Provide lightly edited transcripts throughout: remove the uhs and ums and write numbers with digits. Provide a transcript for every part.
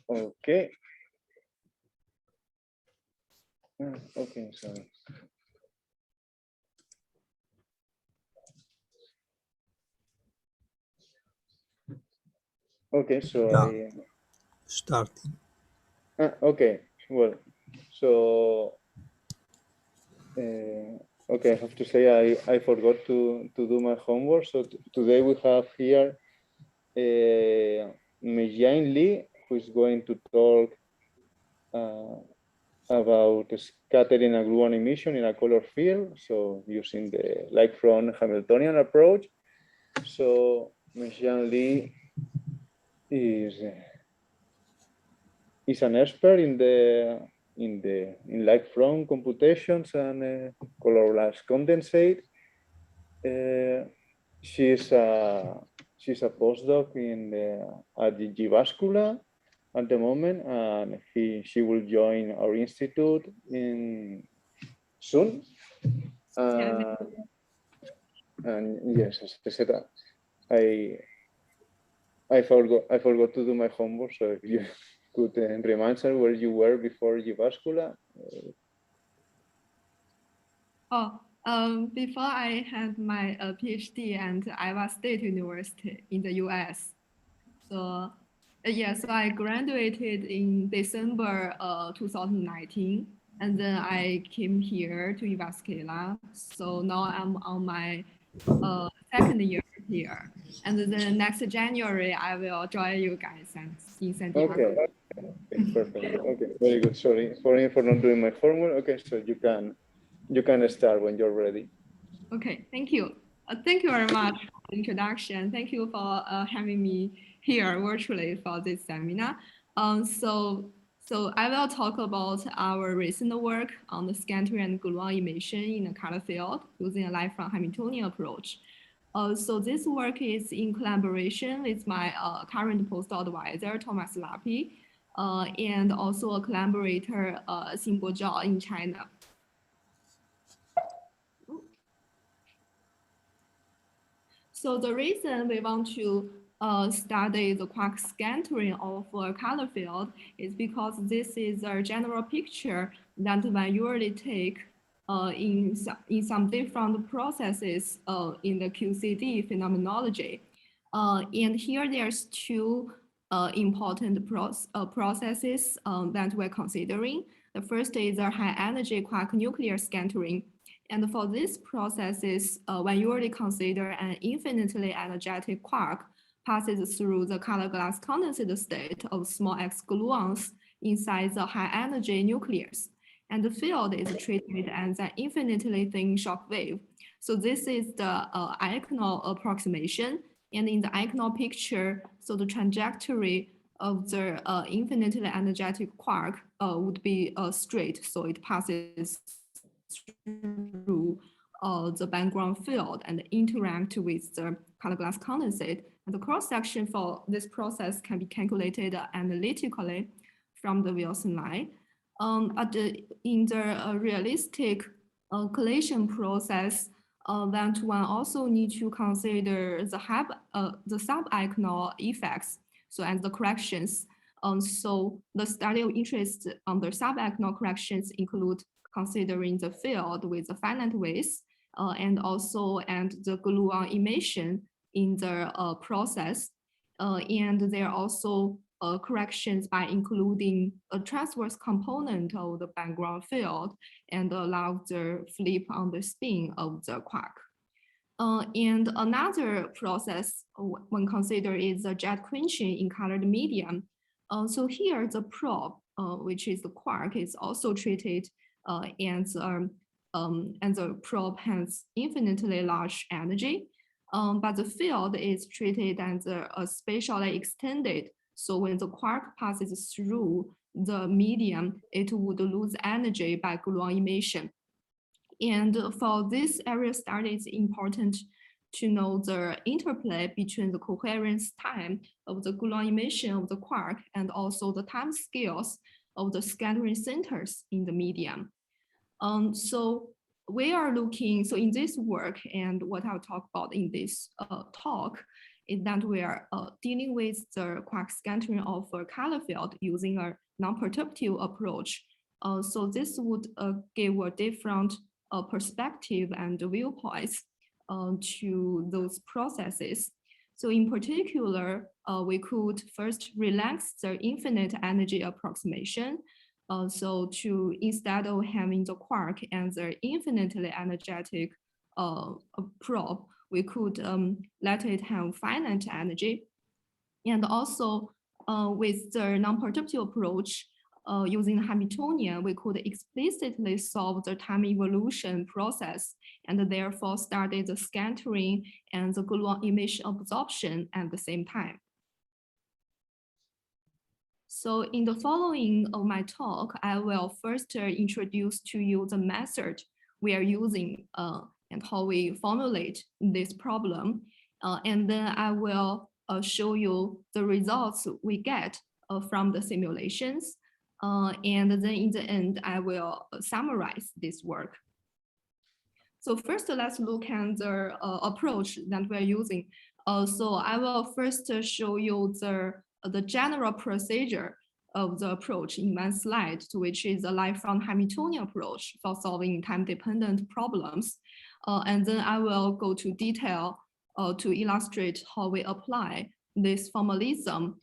Okay. Okay, sorry. Okay, so yeah. Starting. Okay, well, so okay, I have to say I forgot to do my homework. So today we have here Meijian Li, who is going to talk about scattering a gluon emission in a color field. So using the like from Hamiltonian approach. So Meijian Li is an expert in light from computations and colorless condensate. She's a postdoc at the Jyväskylä at the moment, and she will join our institute soon. And yes, as I said, I forgot to do my homework, so if you could remind us where you were before Jyväskylä. Before I had my PhD at Iowa State University in the US. So so I graduated in December 2019, and then I came here to Jyväskylä. So now I'm on my second year here. And then next January, I will join you guys in San Diego. Okay, perfect. Okay, very good. Sorry for not doing my homework. Okay, so you can start when you're ready. Okay, thank you. Thank you very much for the introduction. Thank you for having me here virtually for this seminar. So I will talk about our recent work on the scattering and gluon emission in a color field using a light from Hamiltonian approach. So this work is in collaboration with my current postdoc advisor, Thomas Lapi, and also a collaborator, Xinbo Zhao in China. So the reason we want to study the quark scattering of a color field is because this is a general picture that we usually take in some different processes in the QCD phenomenology. And here there's two important processes that we're considering. The first is a high energy quark nuclear scattering. And for these processes, when you already consider an infinitely energetic quark passes through the color glass condensate state of small x gluons inside the high energy nucleus. And the field is treated as an infinitely thin shock wave. So this is the iconal approximation. And in the iconal picture, so the trajectory of the infinitely energetic quark would be straight. So it passes through the background field and interact with the color glass condensate. And the cross-section for this process can be calculated analytically from the Wilson line. In the realistic collision process, that one also need to consider the sub-iconal effects, so as the corrections. So the study of interest on the sub-iconal corrections include considering the field with the finite width and also the gluon emission in the process. And there are also corrections by including a transverse component of the background field and allow the flip on the spin of the quark. And another process when considered is the jet quenching in colored medium. So here the probe, which is the quark, is also treated and the probe has infinitely large energy, but the field is treated as spatially extended. So when the quark passes through the medium, it would lose energy by gluon emission. And for this area study, it's important to know the interplay between the coherence time of the gluon emission of the quark and also the time scales of the scattering centers in the medium. So we are looking, so in this work and what I'll talk about in this talk is that we are dealing with the quark scattering of a color field using a non-perturbative approach. So this would give a different perspective and viewpoints to those processes. So in particular, we could first relax the infinite energy approximation. So instead of having the quark and the infinitely energetic probe, we could let it have finite energy. And also with the non-perturbative approach, using Hamiltonian, we could explicitly solve the time evolution process and therefore study the scattering and the gluon emission absorption at the same time. So in the following of my talk, I will first introduce to you the method we are using and how we formulate this problem. And then I will show you the results we get from the simulations. And then in the end, I will summarize this work. So first, let's look at the approach that we're using. So I will first show you the general procedure of the approach in one slide, which is a lifelong Hamiltonian approach for solving time-dependent problems. And then I will go to detail to illustrate how we apply this formalism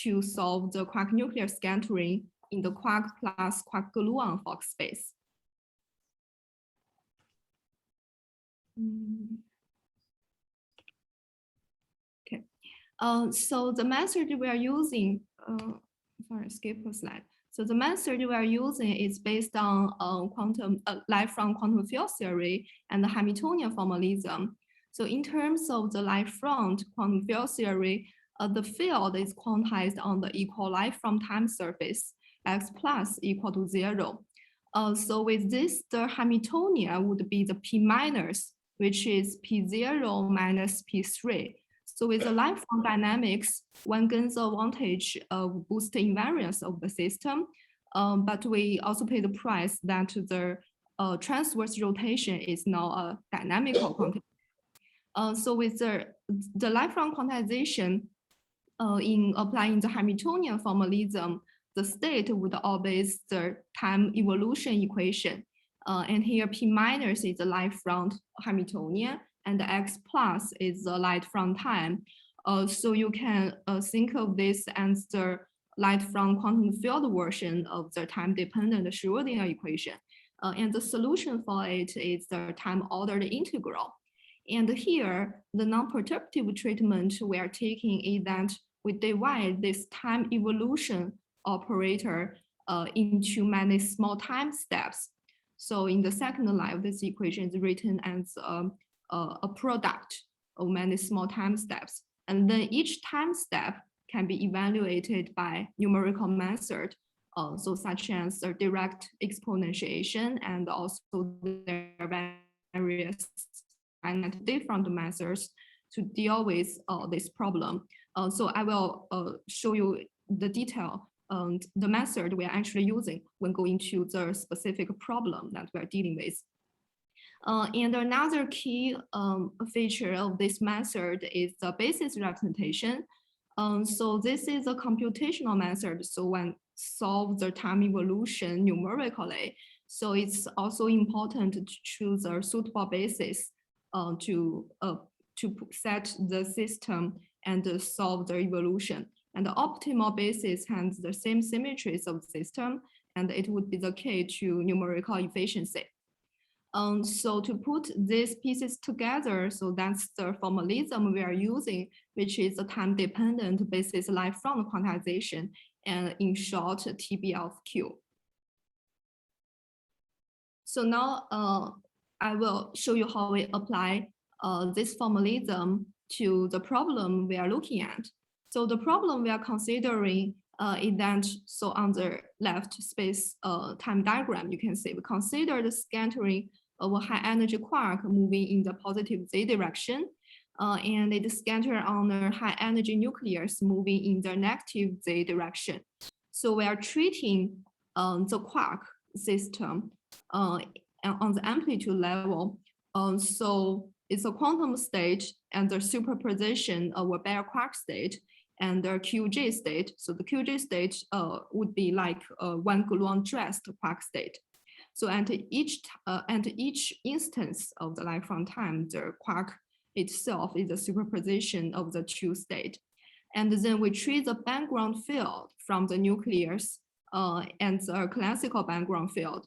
to solve the quark nuclear scattering in the quark plus quark gluon Fock space. Okay, so the method we are using, sorry, skip a slide. So the method we are using is based on lifelong quantum field theory and the Hamiltonian formalism. So in terms of the lifelong quantum field theory, the field is quantized on the equal lifelong time surface, x plus equal to 0. So with this, the Hamiltonian would be the P minus, which is P0 minus P3. So with the lifelong dynamics, one gains the advantage of boost invariance of the system, but we also pay the price that the transverse rotation is now a dynamical quantization. So with the lifelong quantization, in applying the Hamiltonian formalism, the state would always the time evolution equation. And here P minus is the lifelong Hamiltonian and the X plus is the light from time. So you can think of this as the light from quantum field version of the time-dependent Schrödinger equation. And the solution for it is the time-ordered integral. And here, the non-perturbative treatment we are taking is that we divide this time evolution operator into many small time steps. So in the second line, this equation is written as a product of many small time steps. And then each time step can be evaluated by numerical method, so such as direct exponentiation and also there are various and different methods to deal with this problem. So I will show you the detail and the method we are actually using when going to the specific problem that we are dealing with. And another key feature of this method is the basis representation. So this is a computational method, so when solve the time evolution numerically, so it's also important to choose a suitable basis to set the system and solve the evolution. And the optimal basis has the same symmetries of the system, and it would be the key to numerical efficiency. So to put these pieces together, so that's the formalism we are using, which is a time-dependent basis lifelong quantization, and in short, TB of Q. So now I will show you how we apply this formalism to the problem we are looking at. So the problem we are considering is that, so on the left space time diagram, you can see we consider the scattering of a high energy quark moving in the positive Z direction, and it scatters on a high energy nucleus moving in the negative Z direction. So we are treating the quark system on the amplitude level. So it's a quantum state and the superposition of a bare quark state and the QJ state. So the QJ state would be like one gluon dressed quark state. So at each instance of the life from time, the quark itself is a superposition of the two states. And then we treat the background field from the nucleus and the classical background field.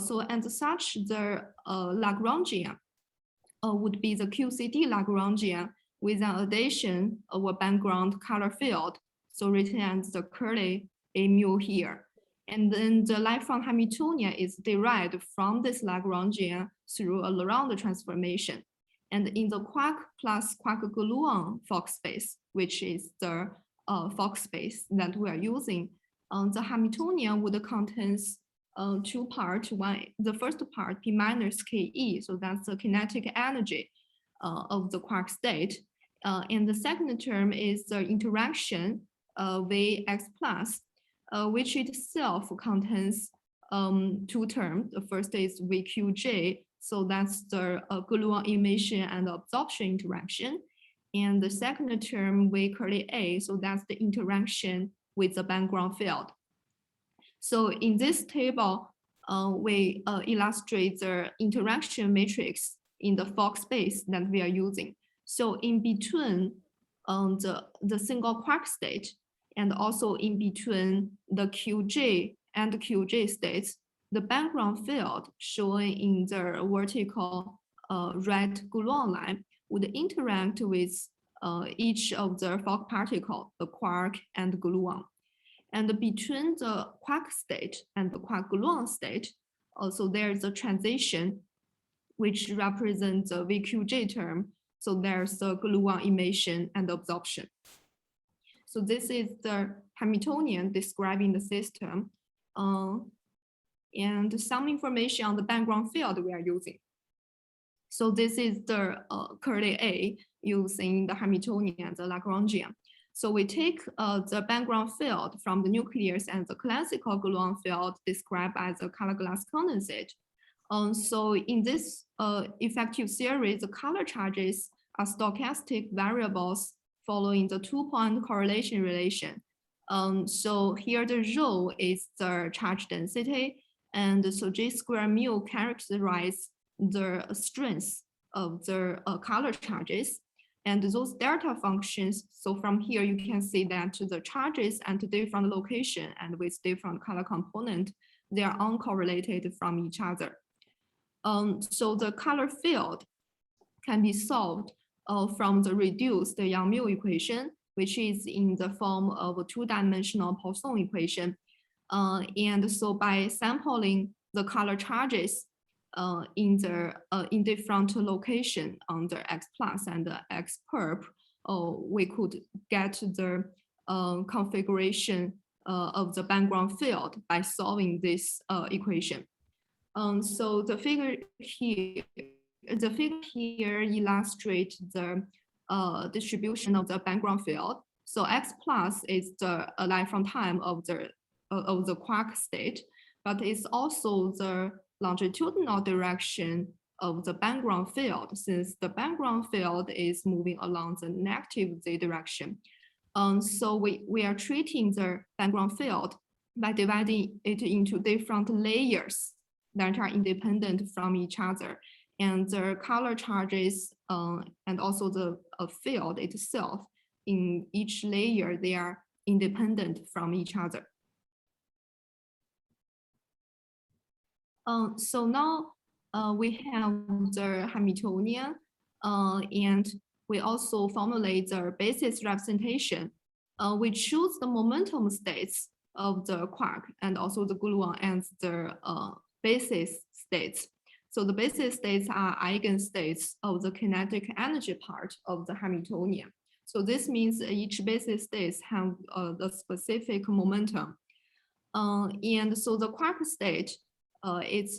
So and such the Lagrangian would be the QCD Lagrangian with an addition of a background color field. So written as the curly A mu here. And then the light from Hamiltonian is derived from this Lagrangian through a Laurent transformation. And in the quark plus quark gluon Fock space, which is the Fock space that we are using, the Hamiltonian would contains two parts. One, the first part, P minus KE, so that's the kinetic energy of the quark state. And the second term is the interaction Vx plus, which itself contains two terms. The first is VQJ, so that's the gluon emission and absorption interaction. And the second term, V curly A, so that's the interaction with the background field. So in this table, we illustrate the interaction matrix in the Fock space that we are using. So in between the single quark state and also in between the QJ and the QJ states, the background field shown in the vertical red gluon line would interact with each of the Fock particle, the quark and gluon. And between the quark state and the quark gluon state, also there's a transition which represents the VQJ term. So there's the gluon emission and absorption. So this is the Hamiltonian describing the system. And some information on the background field we are using. So this is the curly A using the Hamiltonian and the Lagrangian. So we take the background field from the nucleus and the classical gluon field described as a color glass condensate. So in this effective series, the color charges are stochastic variables following the two-point correlation relation. So here the rho is the charge density, and so Gsquare mu characterize the strength of the color charges. And those delta functions, so from here you can see that the charges at different location and with different color component, they are uncorrelated from each other. So the color field can be solved from the reduced Yang-Mills equation, which is in the form of a two-dimensional Poisson equation. And so by sampling the color charges in different location on the X plus and the X perp, we could get the configuration of the background field by solving this equation. So the figure here illustrates the distribution of the background field. So X plus is the light from time of the quark state, but it's also the longitudinal direction of the background field, since the background field is moving along the negative Z direction. So we are treating the background field by dividing it into different layers that are independent from each other. And the color charges and also the field itself in each layer, they are independent from each other. So now we have the Hamiltonian, and we also formulate the basis representation. We choose the momentum states of the quark and also the gluon and the basis states. So the basis states are eigenstates of the kinetic energy part of the Hamiltonian. So this means each basis states have the specific momentum. And so the quark state, it's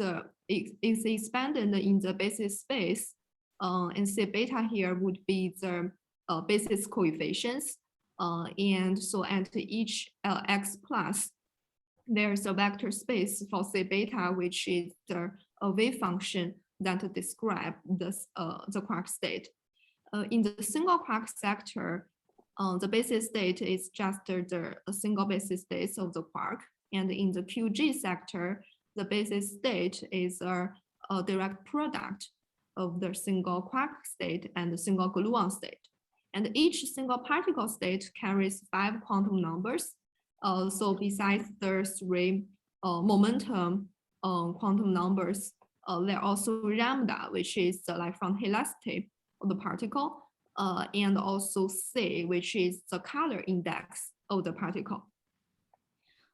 expanded in the basis space, and say beta here would be the basis coefficients. And so at each X plus, there's a vector space for say beta, which is the wave function that describe the quark state. In the single quark sector, the basis state is just the single basis state of the quark. And in the QG sector, the basis state is a direct product of the single quark state and the single gluon state. And each single particle state carries 5 quantum numbers. So besides the 3 momentum quantum numbers, there are also lambda, which is the electron helicity of the particle, and also C, which is the color index of the particle.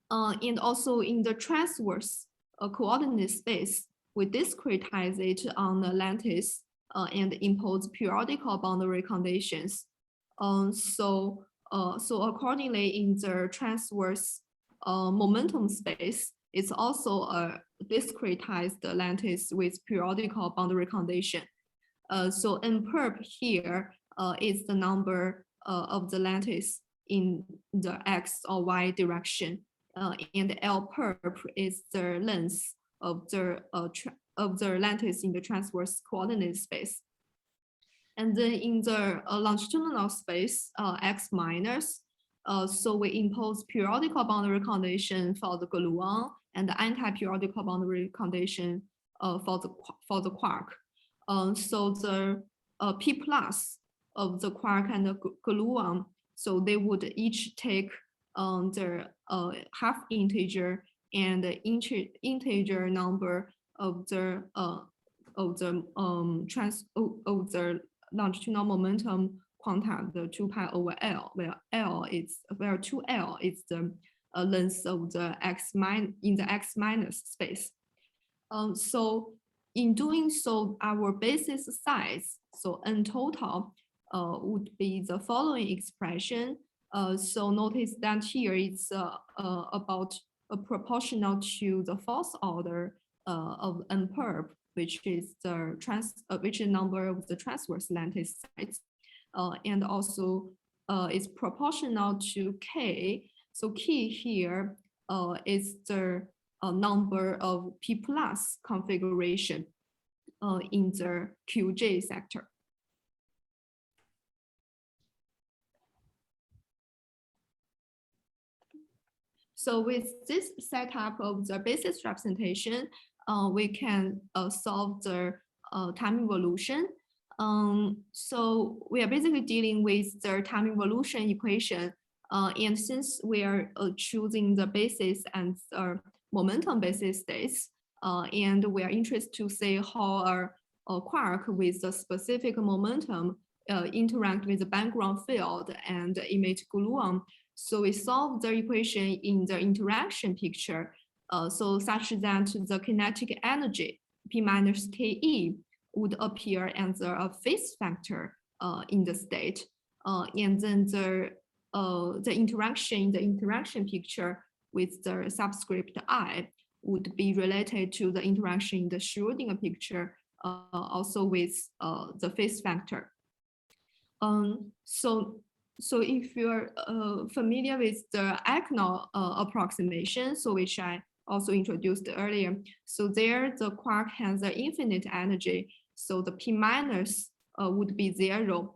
And also in the transverse coordinate space, we discretize it on the lattice and impose periodical boundary conditions. So accordingly, in the transverse momentum space, it's also a discretized lattice with periodical boundary condition. So nperp here is the number of the lattice in the X or Y direction, and lperp is the length of the lattice in the transverse coordinate space. And then in the longitudinal space, X minus, so we impose periodical boundary condition for the gluon and the anti-periodical boundary condition for the quark. So the P plus of the quark and the gluon, so they would each take the half integer and the integer number of the longitudinal momentum quanta, the 2 pi over L, where 2L is the length of the in the X minus space. So in doing so, our basis size, so n total, would be the following expression. So notice that here it's about proportional to the fourth order of nperp, which is the number of the transverse lattice sites, and also is proportional to k. So k here is the number of P plus configuration in the QJ sector. So with this setup of the basis representation, we can solve the time evolution. So we are basically dealing with the time evolution equation. And since we are choosing the basis and momentum basis states, and we are interested to see how a quark with a specific momentum interact with the background field and emit gluon. So we solve the equation in the interaction picture, so such that the kinetic energy P minus KE would appear as a phase factor in the state, and then the interaction picture with the subscript I would be related to the interaction in the Schrödinger picture, also with the phase factor. So if you're familiar with the Agnel approximation, so which I also introduced earlier, so there the quark has an infinite energy, so the P minus would be 0.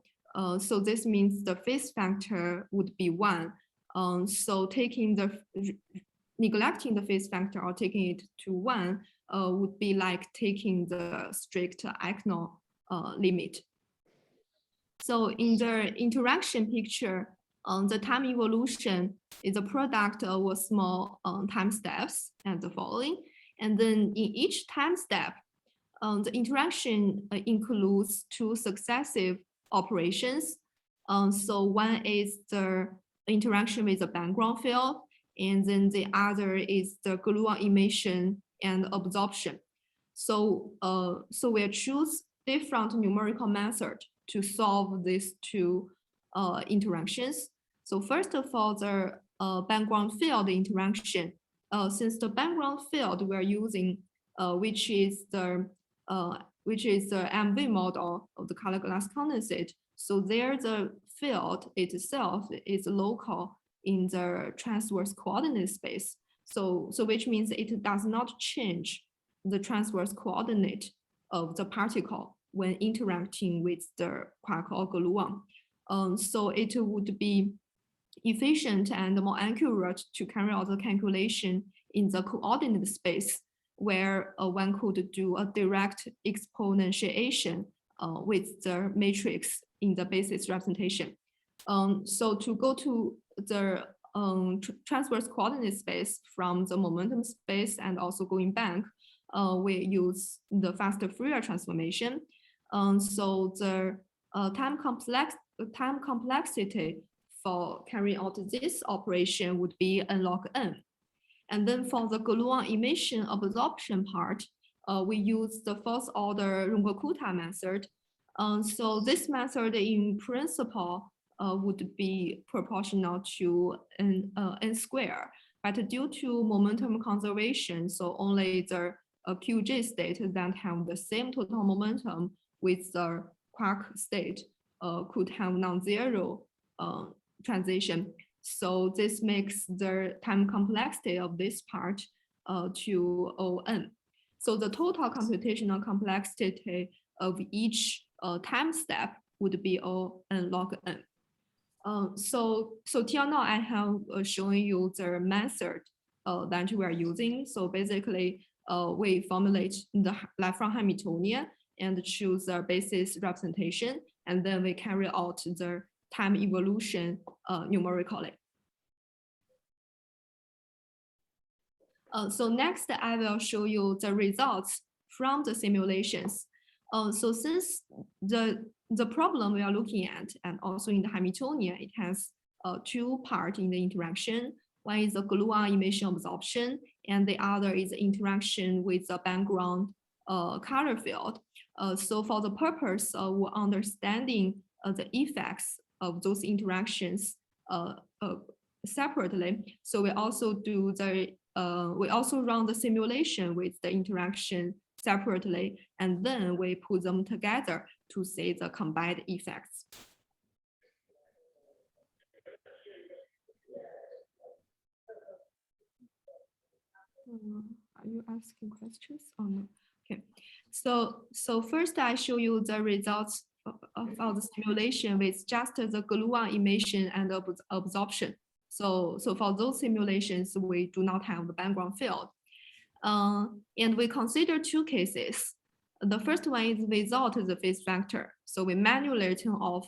So this means the phase factor would be 1. So neglecting the phase factor or taking it to 1 would be like taking the strict Agnel limit. So in the interaction picture, the time evolution is a product of small time steps as the following. And then in each time step, the interaction includes 2 successive operations. So one is the interaction with the background field, and then the other is the gluon emission and absorption. So we'll choose different numerical methods to solve these 2 interactions. So first of all, the background field interaction. Since the background field we're using, which is the MV model of the color glass condensate, so there the field itself is local in the transverse coordinate space. So which means it does not change the transverse coordinate of the particle when interacting with the quark or gluon. So it would be efficient and more accurate to carry out the calculation in the coordinate space, where one could do a direct exponentiation with the matrix in the basis representation. So to go to the transverse coordinate space from the momentum space and also going back, we use the faster Fourier transformation. So the time complexity for carrying out this operation would be n log n. And then for the gluon emission absorption part, we use the first order Runge-Kutta method. So this method in principle would be proportional to n square, but due to momentum conservation, so only the QJ state that have the same total momentum with the quark state could have non-zero transition. So this makes the time complexity of this part to ON. So the total computational complexity of each time step would be O n log n. So till now I have shown you the method that we are using. So basically we formulate the lifelong Hamiltonian and choose the basis representation, and then we carry out the time evolution numerically. So next I will show you the results from the simulations. So since the problem we are looking at, and also in the Hamiltonian, it has two parts in the interaction. One is the gluon emission absorption, and the other is the interaction with the background color field. So for the purpose of understanding the effects of those interactions separately, so we also do the we also run the simulation with the interaction separately, and then we put them together to see the combined effects. Are you asking questions or no? Okay, so first I show you the results of the simulation with just the gluon emission and absorption. So for those simulations, we do not have the background field. And we consider two cases. The first one is without the phase factor. So we manually turn off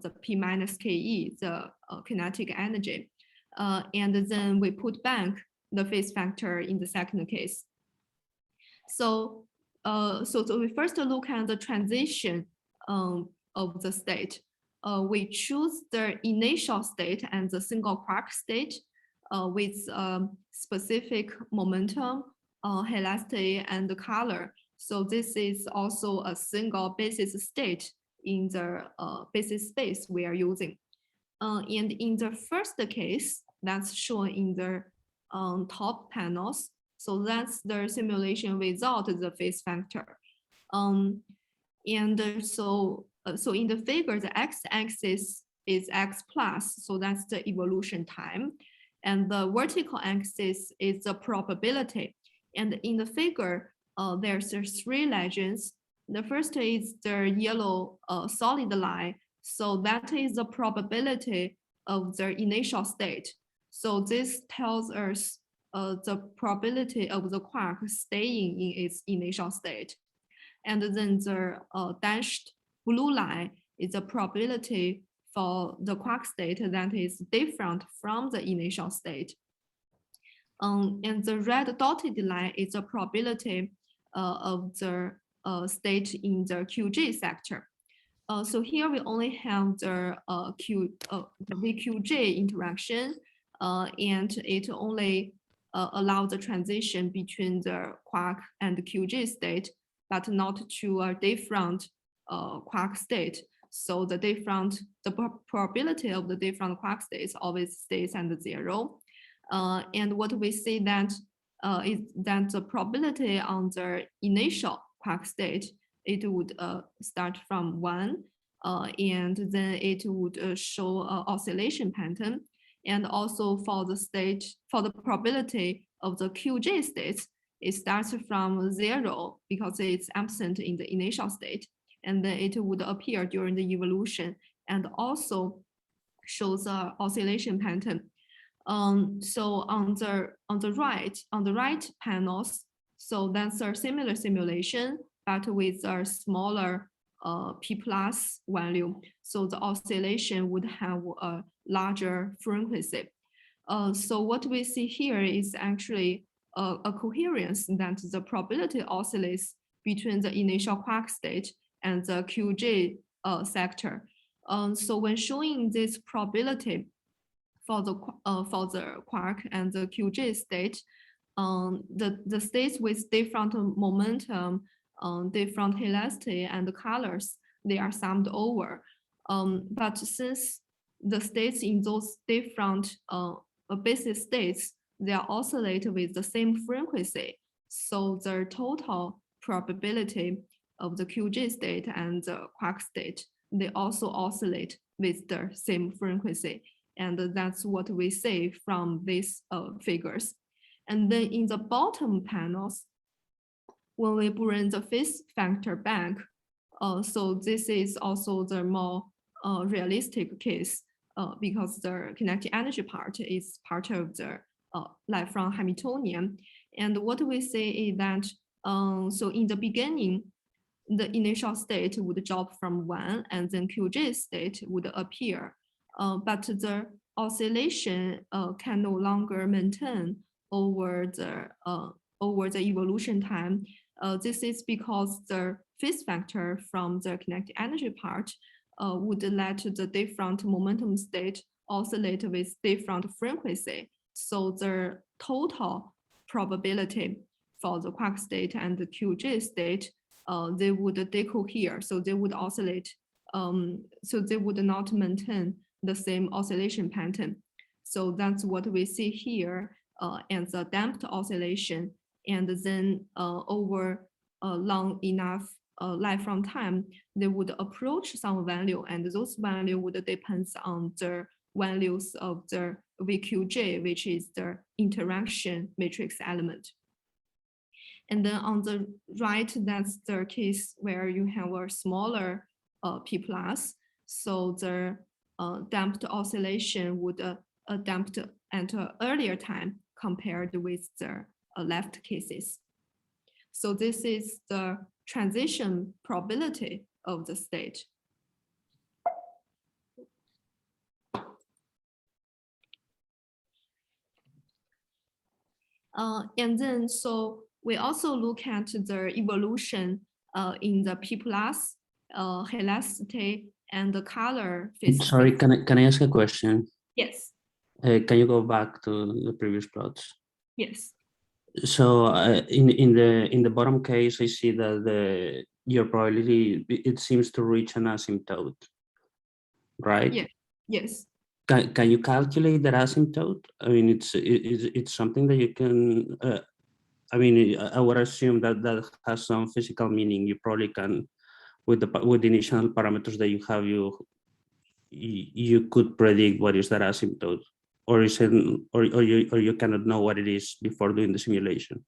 the P minus KE, the kinetic energy. And then we put back the phase factor in the second case. So we first look at the transition of the state. We choose the initial state and the single quark state with specific momentum, helicity, and the color. So this is also a single basis state in the basis space we are using. And in the first case, that's shown in the top panels. So that's the simulation without the phase factor. So in the figure, the x-axis is x plus, so that's the evolution time. And the vertical axis is the probability. And in the figure, there's three legends. The first is the yellow solid line. So that is the probability of the initial state. So this tells us the probability of the quark staying in its initial state. And then the dashed blue line is the probability for the quark state that is different from the initial state. And the red dotted line is the probability of the state in the QJ sector. So here we only have the VQJ interaction, and it only allows the transition between the quark and the QJ state, but not to a different quark state. So the probability of the different quark states always stays at 0. And what we see that is that the probability on the initial quark state, it would start from 1, and then it would show an oscillation pattern. And also for the probability of the QJ states, it starts from 0 because it's absent in the initial state, and then it would appear during the evolution and also shows a oscillation pattern. So on the right panels, so that's a similar simulation, but with a smaller p plus value. So the oscillation would have a larger frequency. So what we see here is actually a coherence that the probability oscillates between the initial quark state and the QJ sector. So when showing this probability for the quark and the QJ state, the states with different momentum, different helicity and the colors, they are summed over. But since the states in those different basis states, they are oscillate with the same frequency. So the total probability of the QJ state and the quark state, they also oscillate with the same frequency. And that's what we see from these figures. And then in the bottom panels, when we bring the phase factor back, so this is also the more realistic case because the kinetic energy part is part of the like from Hamiltonian. And what we say is that, so in the beginning, the initial state would drop from 1 and then QJ state would appear. But the oscillation can no longer maintain over the evolution time. This is because the phase factor from the kinetic energy part would let the different momentum state oscillate with different frequency. So the total probability for the quark state and the QJ state, they would decohere, so they would oscillate. So they would not maintain the same oscillation pattern. So that's what we see here and the damped oscillation. And then over long enough lifelong time, they would approach some value, and those value would depend on the values of the VQJ, which is the interaction matrix element. And then on the right, that's the case where you have a smaller P plus. So the damped oscillation would damped at an earlier time compared with the left cases. So this is the transition probability of the state. And then, so we also look at the evolution in the P plus, helicity, and the color phase. Sorry, can I ask a question? Yes. Can you go back to the previous plots? Yes. So in the bottom case, I see that your probability, it seems to reach an asymptote, right? Yeah. Yes. Can you calculate that asymptote? I mean, it's something that you can. I mean, I would assume that has some physical meaning. You probably can, with the initial parameters that you have, you could predict what is that asymptote, or is it, or you cannot know what it is before doing the simulation.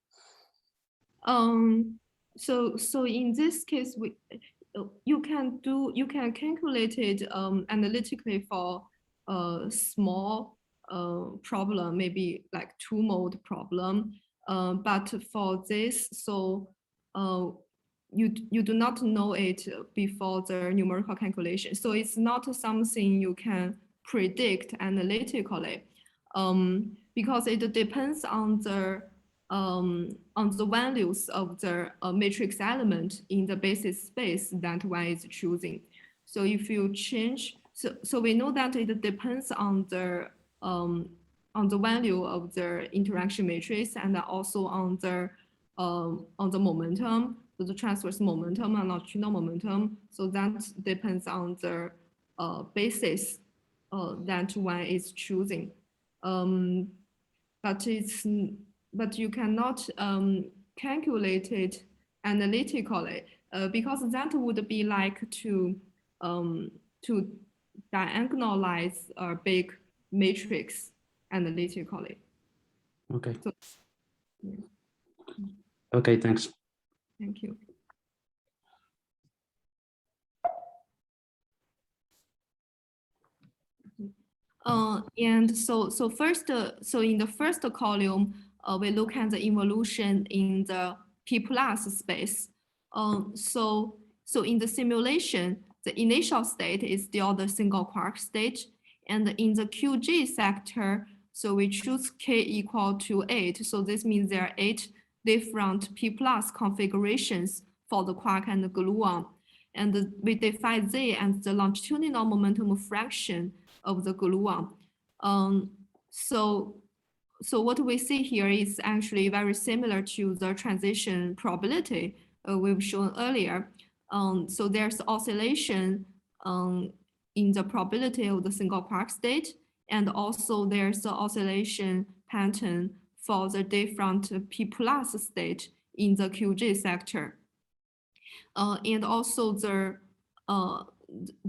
So in this case, you can calculate it analytically for a small problem, maybe like 2-mode problem. But for this, so you do not know it before the numerical calculation. So it's not something you can predict analytically, because it depends on the values of the matrix element in the basis space that one is choosing. So if you change, so we know that it depends on the value of the interaction matrix and also on the momentum, so the transverse momentum and longitudinal momentum. So that depends on the basis that one is choosing. But you cannot calculate it analytically because that would be like to diagonalize a big matrix analytically. Okay. So, yeah. Okay, thanks. Thank you. And so first, so in the first column, we look at the involution in the P plus space. So in the simulation, the initial state is still the single quark state, and in the QG sector, so we choose k equal to 8. So this means there are 8 different P plus configurations for the quark and the gluon, and we define Z as the longitudinal momentum fraction of the gluon. So what we see here is actually very similar to the transition probability we've shown earlier. So there's oscillation in the probability of the single quark state, and also there's the oscillation pattern for the different P plus state in the QG sector. And also the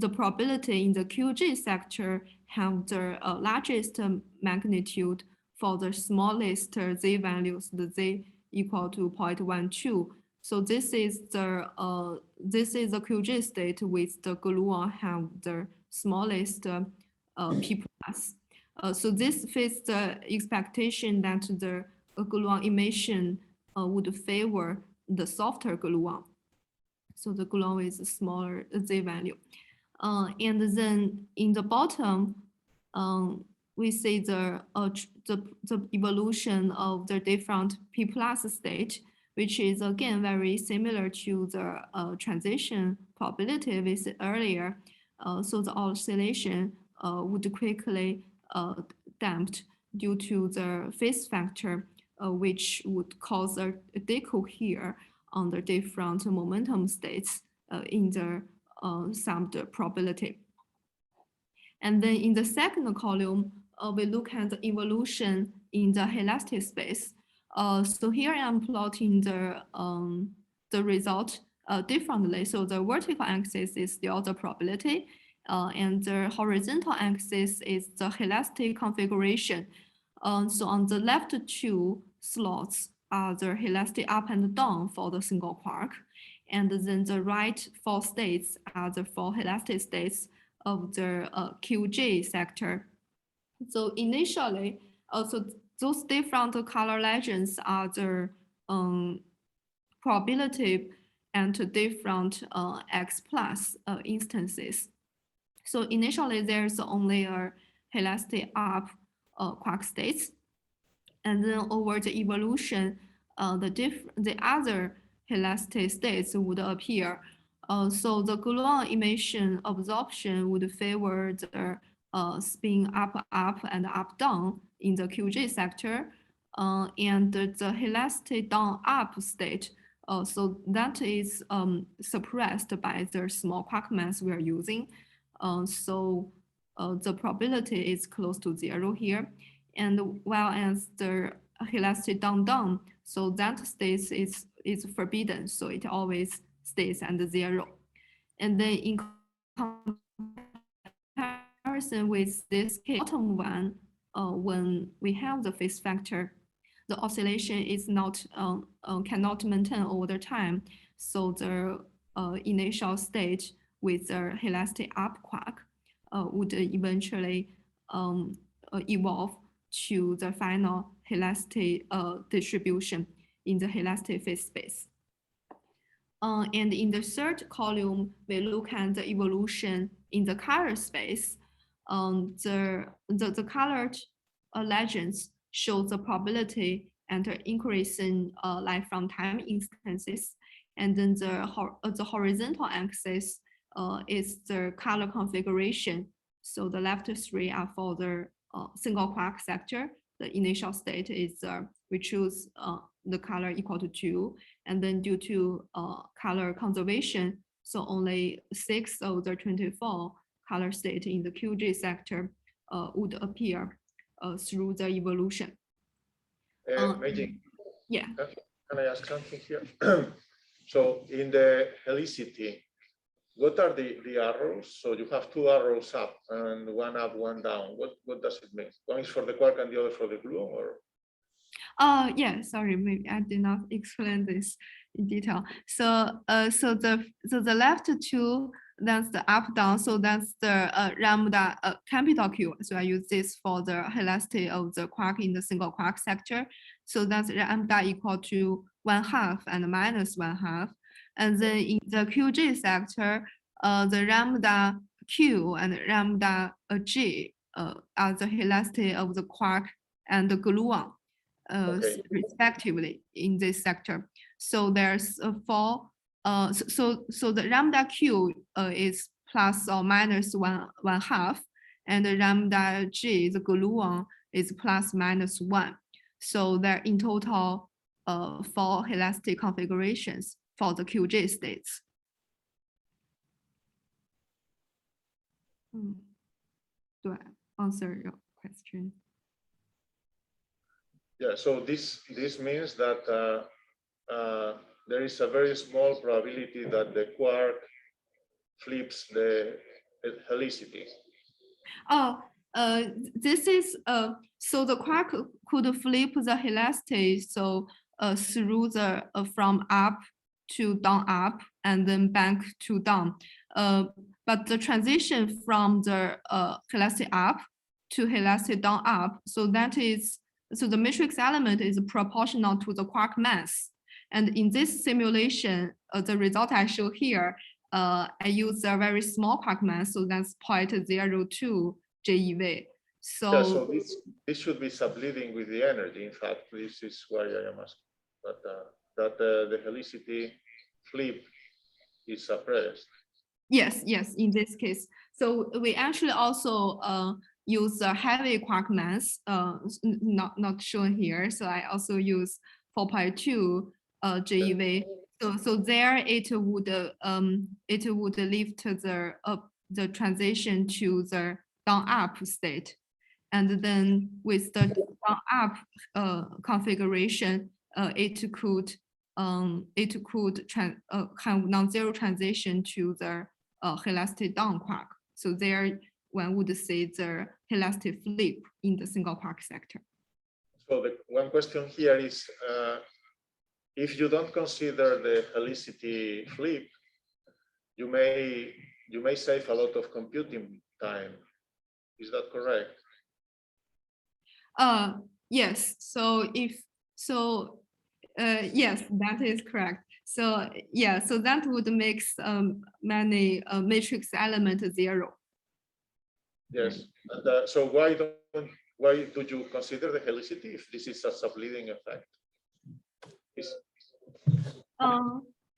probability in the QG sector have the largest magnitude for the smallest Z values, the Z equal to 0.12. So this is the QG state with the gluon have the smallest P plus. So this fits the expectation that the gluon emission would favor the softer gluon. So the gluon is a smaller Z value. And then in the bottom, we see the evolution of the different P plus state, which is again very similar to the transition probability we said earlier. So the oscillation would quickly damped due to the phase factor, which would cause a decoy here on the different momentum states in the summed probability. And then in the second column, we look at the evolution in the helicity space. So here I'm plotting the result differently. So the vertical axis is still the probability, and the horizontal axis is the helicity configuration. So on the left two slots are the helicity up and down for the single quark, and then the right 4 states are the 4 helicity states of the QG sector. So initially, also those different color legends are the probability and different X plus instances. So initially, there's only a helicity up quark states, and then over the evolution, the other helicity states would appear. So the gluon emission absorption would favor the spin up, and up, down in the QG sector, and the helicity down, up state. So that is suppressed by the small quark mass we are using. So the probability is close to 0 here. And while as the helicity down, so that state is forbidden. So it always stays at 0. And then in comparison with this bottom one, when we have the phase factor, the oscillation is not cannot maintain over the time. So the initial state with the helicity up quark would eventually evolve to the final helicity distribution in the helicity phase space. And in the third column, we look at the evolution in the color space. The colored legends show the probability and the increase in life from time instances. And then the horizontal axis is the color configuration. So the left 3 are for the single quark sector. The initial state is we choose the color equal to 2, and then due to color conservation, so only 6 of the 24 color state in the QG sector would appear through the evolution. Meijian, yeah. Can I ask something here? So in the helicity, what are the arrows? So you have 2 arrows up and 1 up, 1 down. What does it mean? One is for the quark and the other for the gluon, or? Yeah, sorry, maybe I did not explain this in detail. So, so the left two, that's the up down. So that's the lambda capital Q. So I use this for the helicity of the quark in the single quark sector. So that's lambda equal to 1/2 and minus 1/2. And then in the QG sector, the lambda Q and lambda G are the helicity of the quark and the gluon. Okay. Respectively in this sector. So there's a four. So the lambda Q is plus or minus 1/2, and the lambda G, the gluon, is plus minus 1. So there in total 4 helicity configurations for the QG states. Do I answer your question? Yeah, so this means that there is a very small probability that the quark flips the helicity. Oh, this is so the quark could flip the helicity so through the from up to down up and then back to down. But the transition from the helicity up to helicity down up, so that is so the matrix element is proportional to the quark mass. And in this simulation, the result I show here, I use a very small quark mass, so that's 0.02 GeV. So, yeah, so this should be subleading with the energy. In fact, this is why I am asking that the helicity flip is suppressed. Yes, in this case. So we actually also use a heavy quark mass, not shown here. So I also use 4.2 GeV. So there it would lift the transition to the down up state, and then with the down up configuration, it could have non-zero transition to the helicity down quark. So there one would see the helicity flip in the single quark sector. So the one question here is, if you don't consider the helicity flip, you may save a lot of computing time. Is that correct? Yes. So yes, that is correct. So yeah, so that would make many matrix element 0. Yes. And so why do you consider the helicity if this is a subleading effect?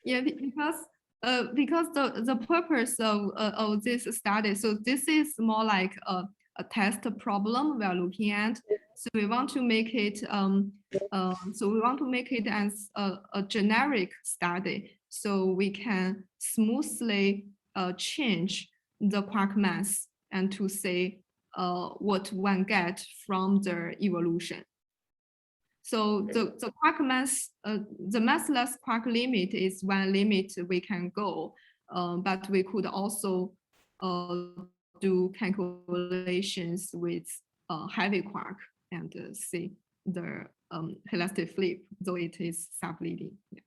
Yeah, because the purpose of this study, so this is more like a test problem we are looking at. So we want to make it as a generic study, so we can smoothly change the quark mass and to see what one get from the evolution. So the quark mass, the massless quark limit is one limit we can go, but we could also do calculations with heavy quark and see the helicity flip, though it is subleading. Yeah.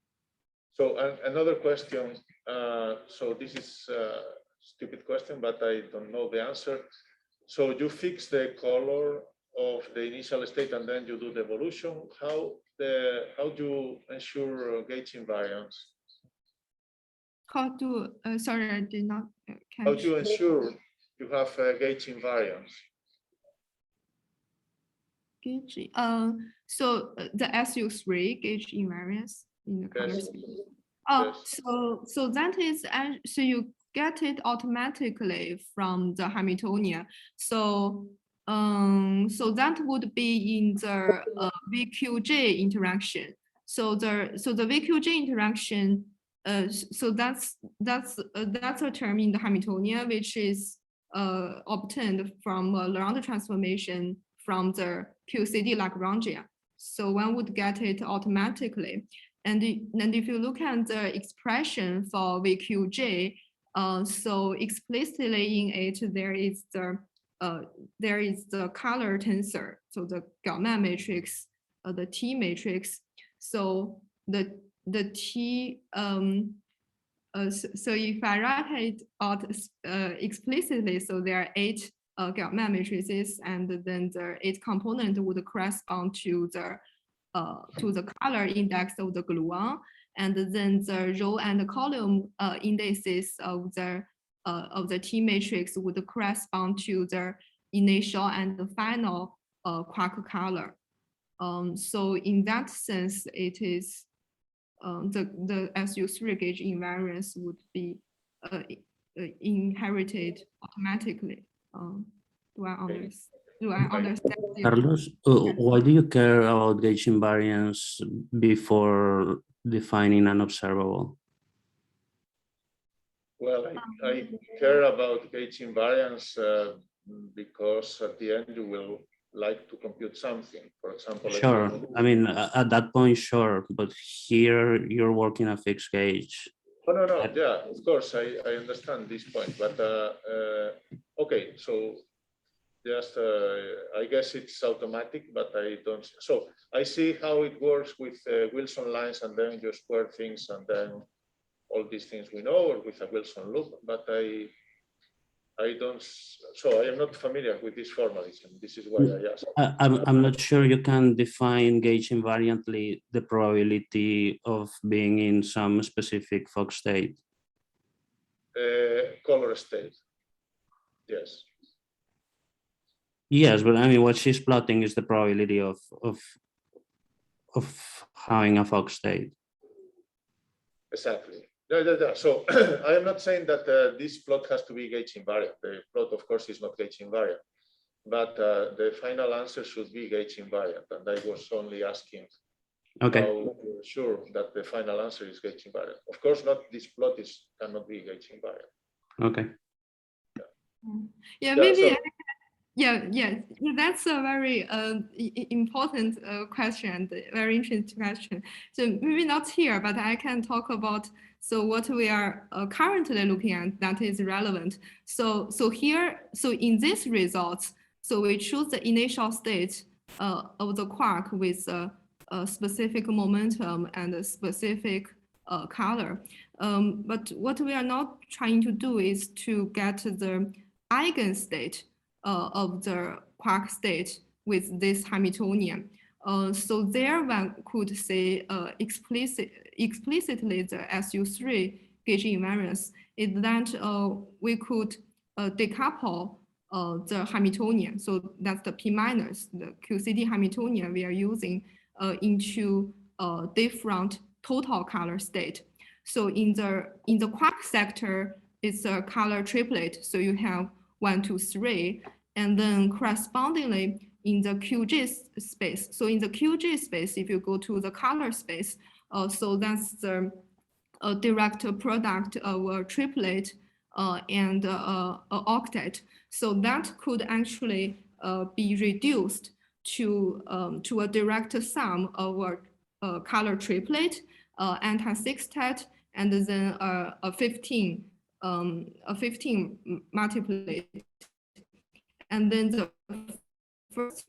So another question. So this is a stupid question, but I don't know the answer. So you fix the color of the initial state and then you do the evolution. How do you ensure gauge invariance? How do sorry, I did not catch. How do you ensure you have gauge invariance? Gauge. So the SU3 gauge invariance in the color space. Oh, yes. So that is so you get it automatically from the Hamiltonian. So so that would be in the VQJ interaction. So the VQJ interaction. So that's a term in the Hamiltonian which is obtained from a Lagrange transformation from the QCD Lagrangian. So one would get it automatically. And if you look at the expression for VQJ, so explicitly in it there is the color tensor, so the Gauss matrix the T matrix. So the T so if I write it out explicitly, so there are 8 Gauss matrices, and then the 8 component would correspond to the color index of the gluon, and then the row and column indices of the T matrix would correspond to the initial and the final quark color. So in that sense, it is the SU3 gauge invariance would be inherited automatically. Do I understand? Carlos, why do you care about gauge invariance before defining an observable? Well, I care about gauge invariance because at the end you will like to compute something. For example, Sure. I mean, at that point, sure. But here you're working a fixed gauge. Oh, no. Yeah, of course, I understand this point. But okay, so just I guess it's automatic, but I don't. So I see how it works with Wilson lines, and then you square things, and then all these things we know, or with a Wilson loop. But I don't. So I am not familiar with this formalism. This is why I asked. I'm not sure you can define gauge invariantly the probability of being in some specific Fock state. Color state. Yes. Yes, but I mean, what she's plotting is the probability of having a Fock state. Exactly. Yeah. So I am not saying that this plot has to be gauge invariant. The plot, of course, is not gauge invariant, but the final answer should be gauge invariant. And I was only asking Okay. how you're sure that the final answer is gauge invariant. Of course, not this plot cannot be gauge invariant. Okay. Yeah, maybe. So, yeah, that's a very important question, and very interesting question. So maybe not here, but I can talk about what we are currently looking at that is relevant. So in this results, so we choose the initial state of the quark with a specific momentum and a specific color. But what we are not trying to do is to get the eigenstate of the quark state with this Hamiltonian. So there one could say explicitly the SU3 gauge invariance is that we could decouple the Hamiltonian. So that's the P minus, the QCD Hamiltonian we are using into different total color state. So in the quark sector, it's a color triplet. So you have 1, 2, 3, and then correspondingly in the QG space. So in the QG space, if you go to the color space, so that's the direct product of a triplet and an octet. So that could actually be reduced to a direct sum of a color triplet, anti-sextet, and then a 15 multiplet. And then the first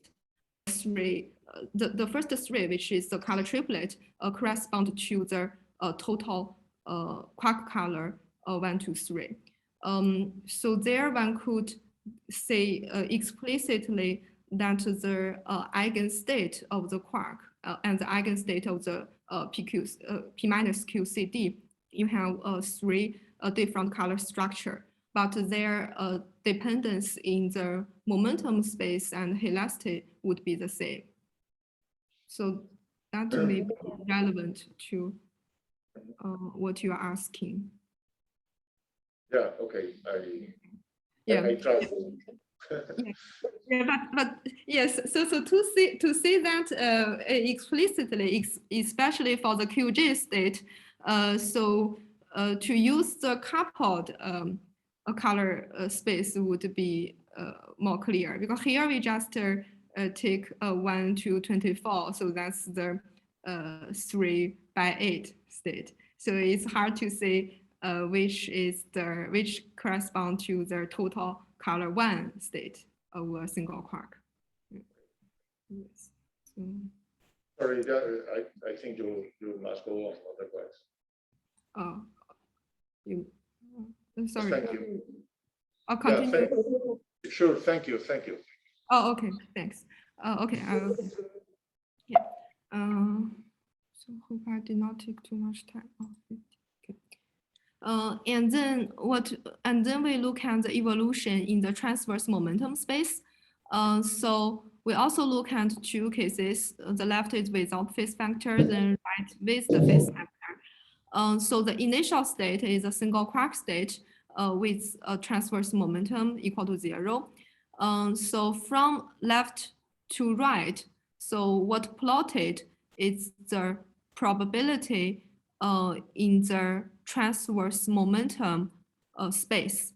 three, which is the color triplet, correspond to the total quark color 1, 2, 3. So there one could say explicitly that the eigenstate of the quark and the eigenstate of the P minus QCD, you have 3 different color structure, but their dependence in the momentum space and helicity would be the same. So that will be relevant to what you are asking. Yeah, okay. I trust you. Yeah, but yes, so to say that explicitly, especially for the QG state, to use the coupled color space would be more clear, because here we just take 1 to 24, so that's the 3 by 8 state. So it's hard to say which correspond to the total color 1 state of a single quark. Yes. So. Sorry, I think you must go on otherwise. Sorry. Thank you. I'll continue. Yeah, sure, thank you. Oh, okay, thanks. Okay, yeah. So hope I did not take too much time. Oh, okay. And then we look at the evolution in the transverse momentum space. So we also look at two cases. The left is without phase factor, then right with the phase factor. So the initial state is a single quark state with a transverse momentum equal to 0. So from left to right, so what plotted is the probability in the transverse momentum space.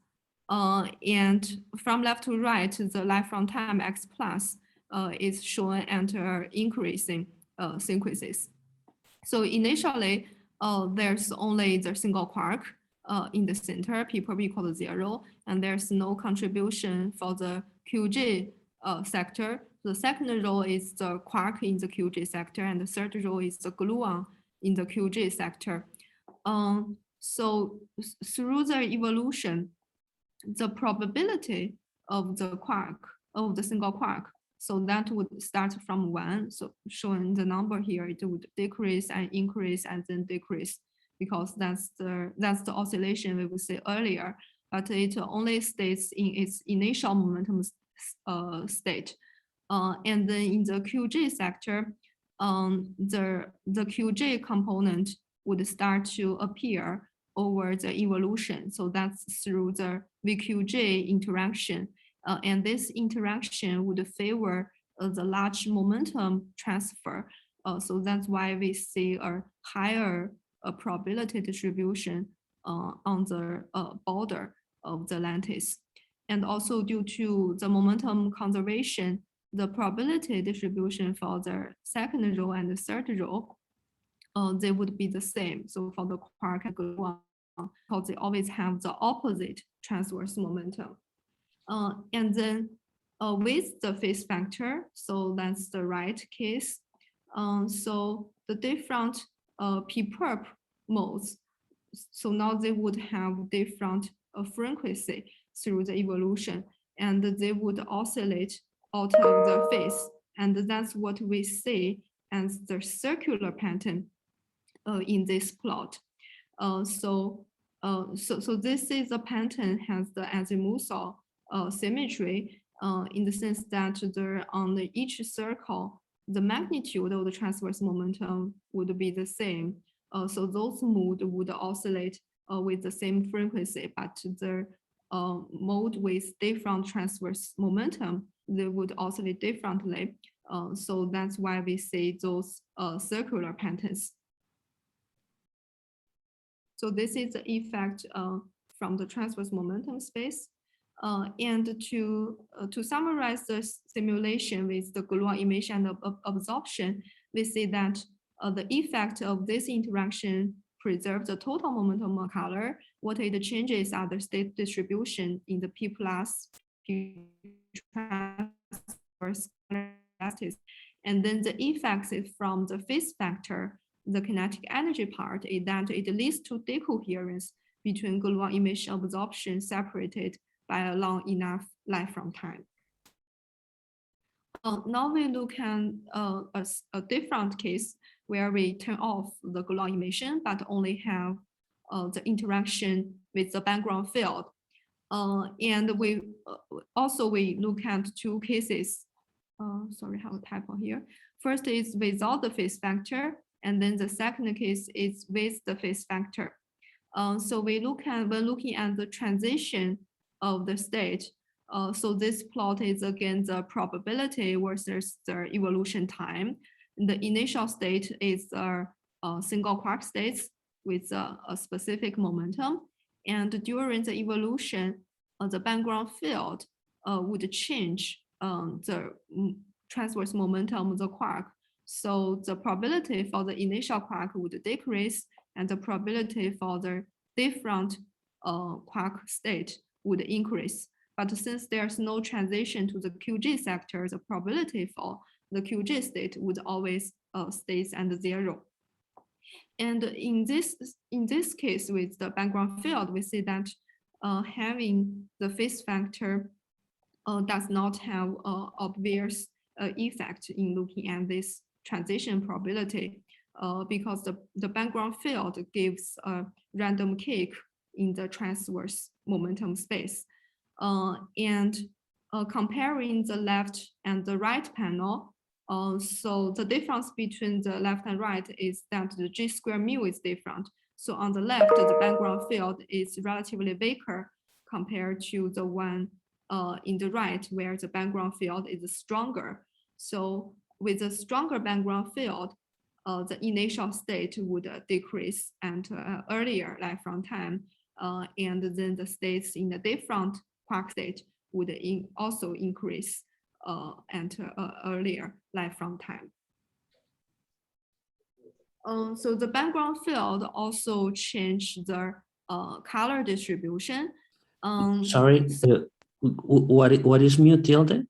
And from left to right, the life from time x plus is shown under increasing sequences. So initially, there's only the single quark in the center, p prob equal to 0, and there's no contribution for the QG sector. The second row is the quark in the QG sector, and the third row is the gluon in the QG sector. So through the evolution, the probability of the quark, of the single quark, so that would start from 1. So showing the number here, it would decrease and increase and then decrease, because that's the oscillation we would see earlier, but it only stays in its initial momentum state. And then in the QG sector, the QG component would start to appear over the evolution. So that's through the VQG interaction. And this interaction would favor the large momentum transfer. So that's why we see a higher probability distribution on the border of the lattice. And also due to the momentum conservation, the probability distribution for the second row and the third row, they would be the same. So for the quark and gluon, because they always have the opposite transverse momentum. And then with the phase factor, so that's the right case. So the different p-perp modes, so now they would have different frequency through the evolution, and they would oscillate out of the phase. And that's what we see as the circular pattern in this plot. So this is a pattern has the azimuthal symmetry in the sense that on each circle, the magnitude of the transverse momentum would be the same. So those modes would oscillate with the same frequency, but the mode with different transverse momentum, they would oscillate differently. So that's why we see those circular patterns. So this is the effect from the transverse momentum space. And to summarize the simulation with the gluon emission and absorption, we see that the effect of this interaction preserves the total momentum of color. What it changes are the state distribution in the P plus P transverse lattice. And then the effects is from the phase factor, the kinetic energy part, is that it leads to decoherence between gluon emission absorption separated by a long enough life from time. Now we look at a different case where we turn off the gluon emission, but only have the interaction with the background field. And we look at two cases. Sorry, I have a typo here. First is without the phase factor, and then the second case is with the phase factor. So we're looking at the transition of the state. So this plot is again the probability versus the evolution time. The initial state is a single quark states with a specific momentum. And during the evolution, the background field would change the transverse momentum of the quark. So the probability for the initial quark would decrease, and the probability for the different quark state would increase. But since there's no transition to the QG sector, the probability for the QG state would always stays at 0. And in this case, with the background field, we see that having the phase factor does not have obvious effect in looking at this transition probability because the background field gives a random cake in the transverse momentum space. And comparing the left and the right panel, so the difference between the left and right is that the G-square mu is different. So on the left, the background field is relatively weaker compared to the one in the right, where the background field is stronger. So with a stronger background field, the initial state would decrease and earlier lifelong time, and then the states in the different quark state would also increase and earlier lifelong time. So the background field also changed the color distribution. Sorry, what is mu tilde?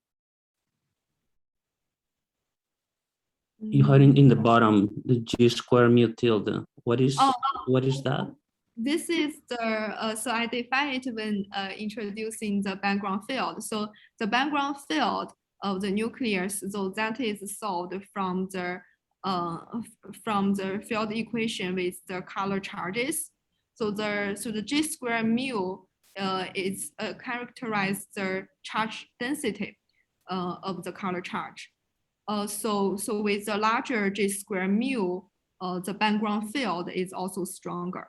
You had in the bottom the G-square mu tilde. What is that? This is the so I define it when introducing the background field. So the background field of the nucleus, so that is solved from the field equation with the color charges. So the G-square mu is characterized the charge density of the color charge. So with the larger G-square mu, the background field is also stronger.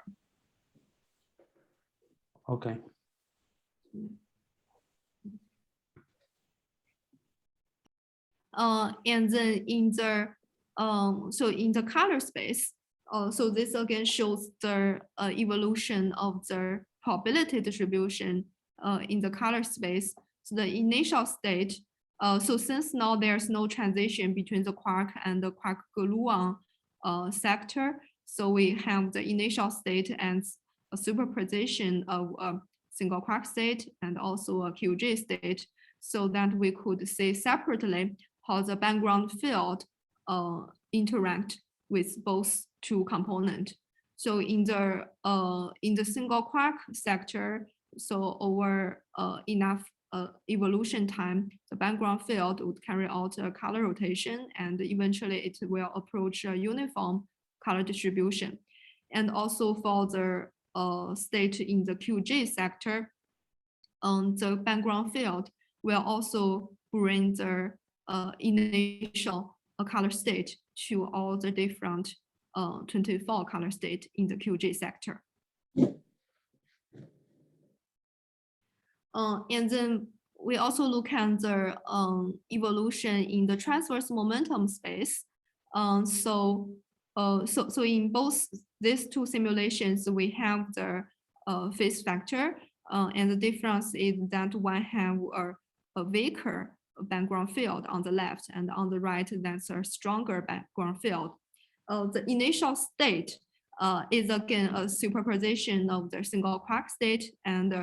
Okay. And then in the so in the color space, so this again shows the evolution of the probability distribution in the color space. So the initial state. So since now there's no transition between the quark and the quark gluon sector, so we have the initial state as a superposition of a single quark state and also a QG state, so that we could see separately how the background field interact with both two components. So in the single quark sector, so over enough evolution time, the background field would carry out a color rotation, and eventually it will approach a uniform color distribution. And also for the state in the QG sector, the background field will also bring the initial color state to all the different 24 color states in the QG sector. And then we also look at the evolution in the transverse momentum space. So in both these two simulations, we have the phase factor, and the difference is that one have a weaker background field on the left, and on the right, that's a stronger background field. The initial state is again a superposition of the single quark state and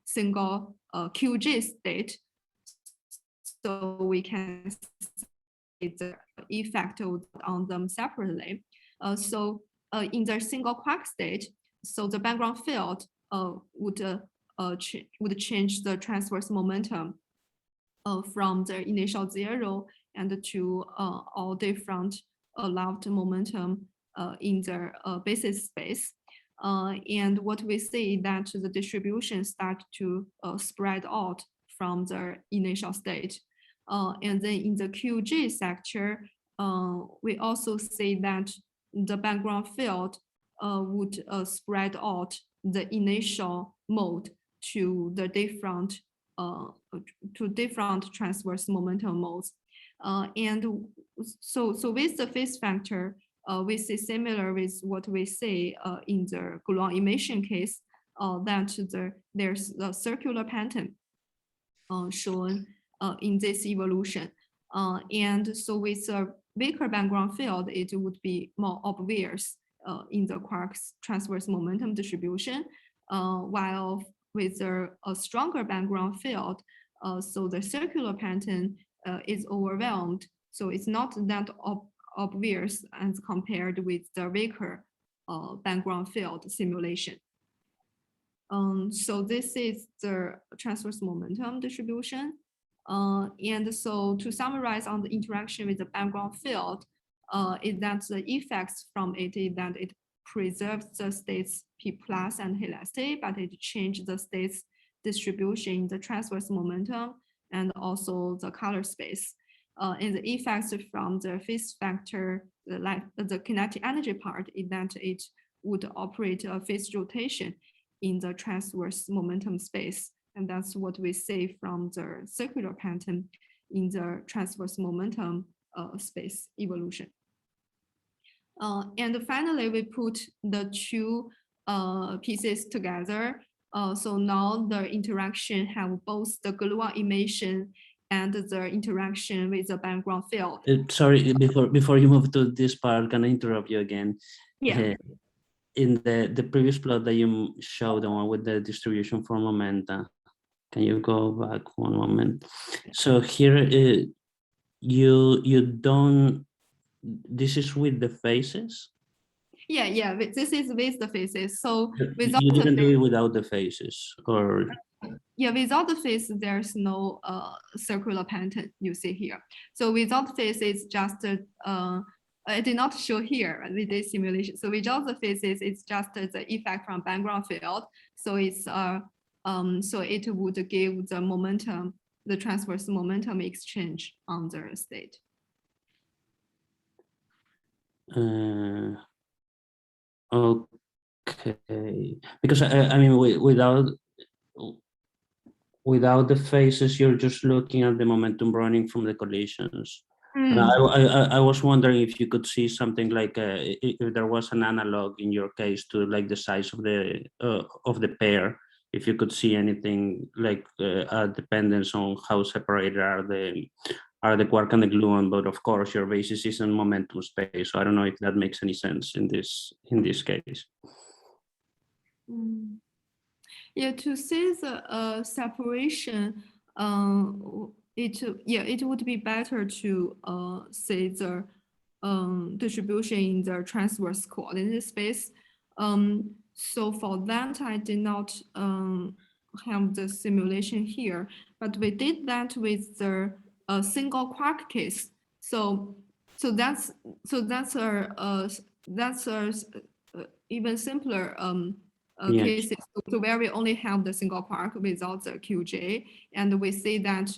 single QG state. So we can see the effect on them separately. So in the single quark state, so the background field would change the transverse momentum from the initial 0 and to all different allowed momentum in the basis space. And what we see that the distribution start to spread out from the initial state. And then in the QG sector, we also see that the background field would spread out the initial mode to the different transverse momentum modes. And so with the phase factor, we see similar with what we see in the gluon emission case, that there's a circular pattern shown in this evolution. And so with a weaker background field, it would be more obvious in the quark's transverse momentum distribution, while with a stronger background field, so the circular pattern is overwhelmed So it's not that obvious as compared with the weaker background field simulation. So this is the transverse momentum distribution. And so to summarize on the interaction with the background field, is that the effects from it is that it preserves the states P plus and helicity, but it changes the states distribution in the transverse momentum and also the color space. And the effects from the phase factor, the kinetic energy part, is that it would operate a phase rotation in the transverse momentum space. And that's what we see from the circular pattern in the transverse momentum space evolution. And finally, we put the two pieces together. So now the interaction have both the gluon emission and the interaction with the background field. Sorry, before you move to this part, can I interrupt you again? Yeah. In the previous plot that you showed, the one with the distribution for momenta, can you go back one moment? So here you don't, this is with the phases? Yeah, this is with the phases. So You didn't do it without the phases, or? Yeah, without the phase, there's no circular pattern you see here. So without phase, it's just I did not show here with this simulation. So without the phases, it's just the effect from background field. So it's so it would give the momentum, the transverse momentum exchange on the state. Okay, because I mean, without the phases, you're just looking at the momentum running from the collisions. And I was wondering if you could see something like if there was an analog in your case to like the size of the pair, if you could see anything like a dependence on how separated are the quark and the gluon, but of course your basis is in momentum space. So I don't know if that makes any sense in this case. Yeah, to see the separation, it would be better to say the distribution in the transverse coordinate space. So for that, I did not have the simulation here, but we did that with the single quark case. So that's even simpler cases, so where we only have the single quark without the QJ, and we see that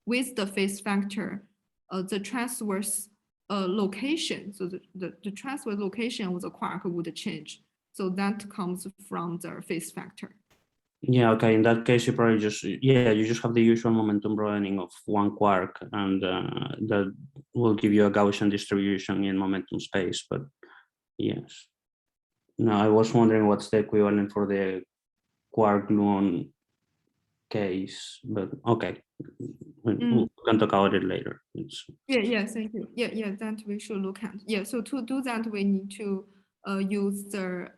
with the phase factor, the transverse location, so the transverse location of the quark would change. So that comes from the phase factor. Yeah, okay, in that case, you probably just, you just have the usual momentum running of one quark, and that will give you a Gaussian distribution in momentum space, but yes. No, I was wondering what's the equivalent for the quark gluon case, but okay, we can talk about it later. Yeah, thank you. Yeah, that we should look at. Yeah, so to do that, we need to use the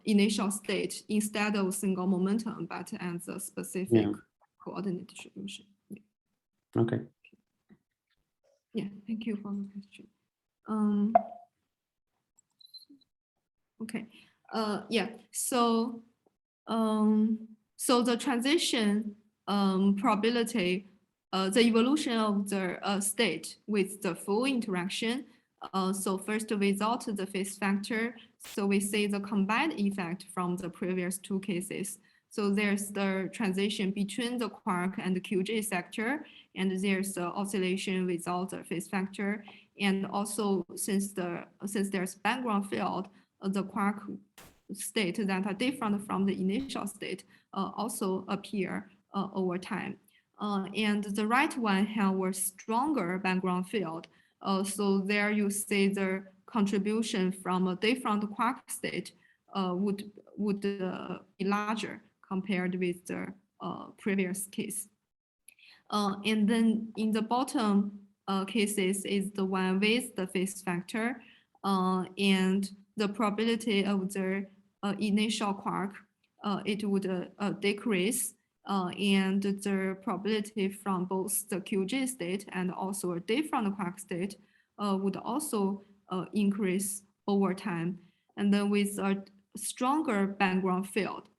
initial state instead of single momentum, but as a specific coordinate distribution. Yeah. Okay. Yeah, thank you for the question. Okay. Yeah. So the transition probability, the evolution of the state with the full interaction. So first, without the phase factor, so we see the combined effect from the previous two cases. So there's the transition between the quark and the QJ sector, and there's the oscillation without the phase factor. And also, since there's background field, the quark state that are different from the initial state also appear over time. And the right one have a stronger background field. So there you see the contribution from a different quark state would be larger compared with the previous case. And then in the bottom cases is the one with the phase factor, and the probability of the initial quark, it would decrease and the probability from both the QG state and also a different quark state would also increase over time. And then with a stronger background field,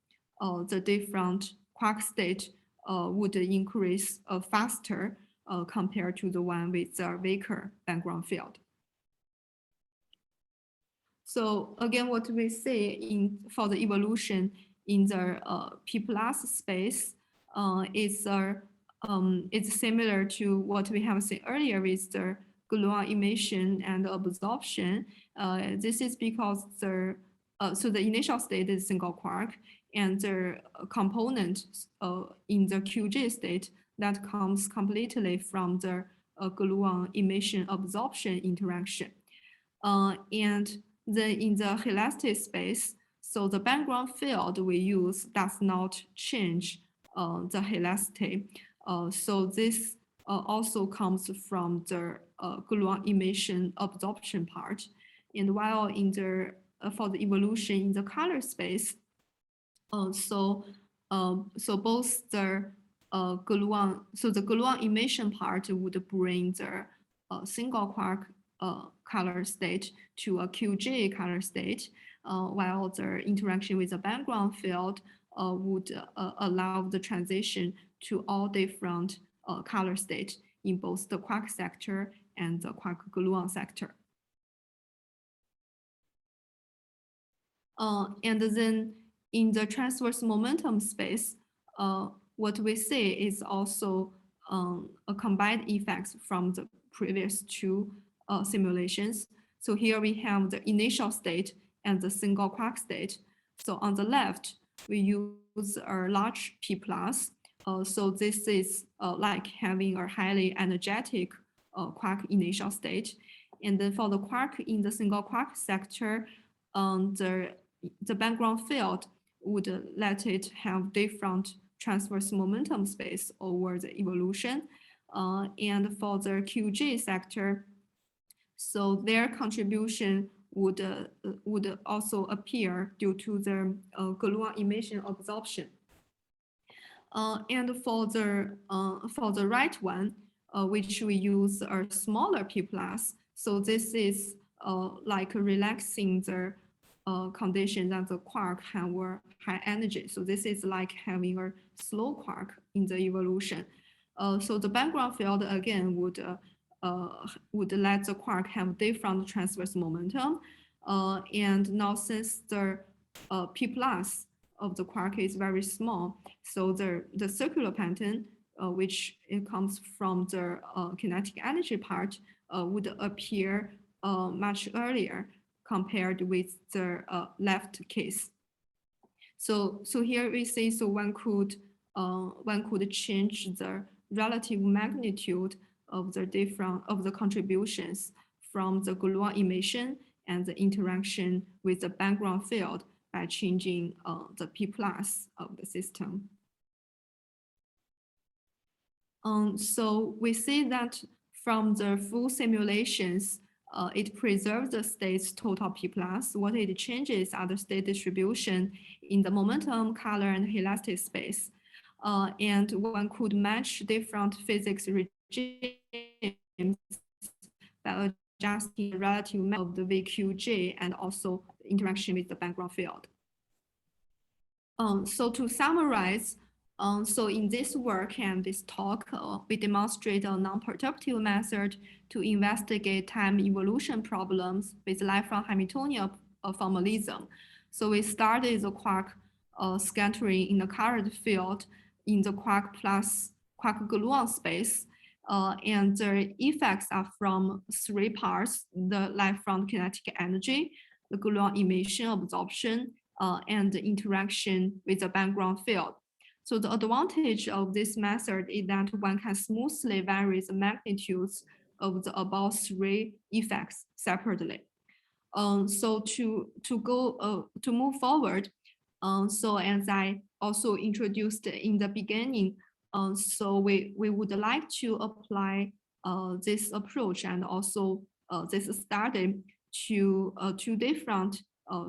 the different quark state would increase faster compared to the one with the weaker background field. So again, what we see for the evolution in the P plus space is similar to what we have seen earlier with the gluon emission and absorption. This is because the initial state is single quark, and the component in the QG state that comes completely from the gluon emission absorption interaction. And then in the helicity space, so the background field we use does not change the helicity. So this also comes from the gluon emission absorption part. And while in the for the evolution in the color space, so both the gluon, so the gluon emission part would bring the single quark color state to a QG color state, while the interaction with the background field would allow the transition to all different color state in both the quark sector and the quark gluon sector. And then in the transverse momentum space, what we see is also a combined effects from the previous two simulations. So here we have the initial state and the single quark state. So on the left, we use a large P plus. So this is like having a highly energetic quark initial state. And then for the quark in the single quark sector, the background field would let it have different transverse momentum space over the evolution. And for the QG sector, so their contribution would also appear due to the gluon emission absorption. And for the right one, which we use a smaller P plus, so this is like relaxing the condition that the quark have a high energy. So this is like having a slow quark in the evolution. So the background field again would let the quark have different transverse momentum. And now since the P plus of the quark is very small, so the circular pattern, which it comes from the kinetic energy part, would appear much earlier compared with the left case. So here we see, so one could change the relative magnitude of the contributions from the gluon emission and the interaction with the background field by changing the P plus of the system. So we see that from the full simulations, it preserves the state's total P plus. What it changes are the state distribution in the momentum, color, and helicity space. And one could match different physics regimes by adjusting the relative of the VQG and also interaction with the background field. So to summarize, so in this work and this talk, we demonstrate a non-perturbative method to investigate time evolution problems with lifelong Hamiltonian formalism. So we started the quark scattering in the current field in the quark plus quark gluon space. And the effects are from three parts: the lifelong kinetic energy, the gluon emission absorption, and the interaction with the background field. So the advantage of this method is that one can smoothly vary the magnitudes of the above three effects separately. So to move forward, so as I also introduced in the beginning, so we would like to apply this approach and also this study to two different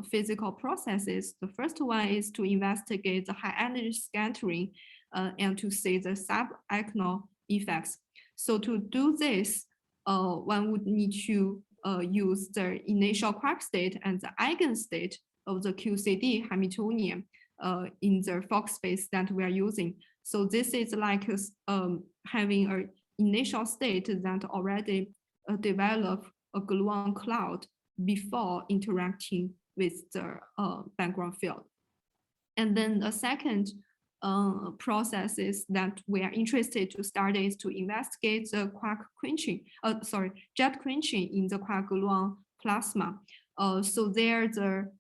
physical processes. The first one is to investigate the high energy scattering and to see the sub-aconal effects. So to do this, one would need to use the initial quark state and the eigenstate of the QCD Hamiltonian in the Fock space that we are using. So this is like having an initial state that already developed a gluon cloud before interacting with the background field. And then the second process is that we are interested to start is to investigate the quark quenching, jet quenching in the quark gluon plasma. So there the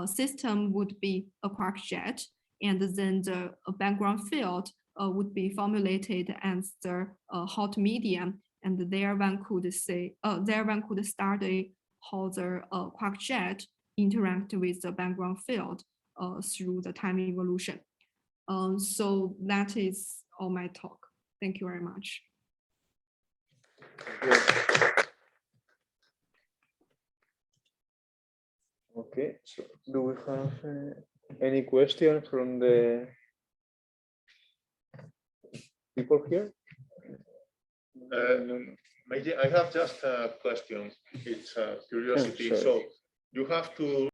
system would be a quark jet, and then the background field would be formulated as the hot medium, and there one could say, study how the quark jet interact with the background field through the time evolution. So that is all my talk. Thank you very much. Okay, so do we have any questions from the people here? I have just a question. It's a curiosity. Sure. So you have to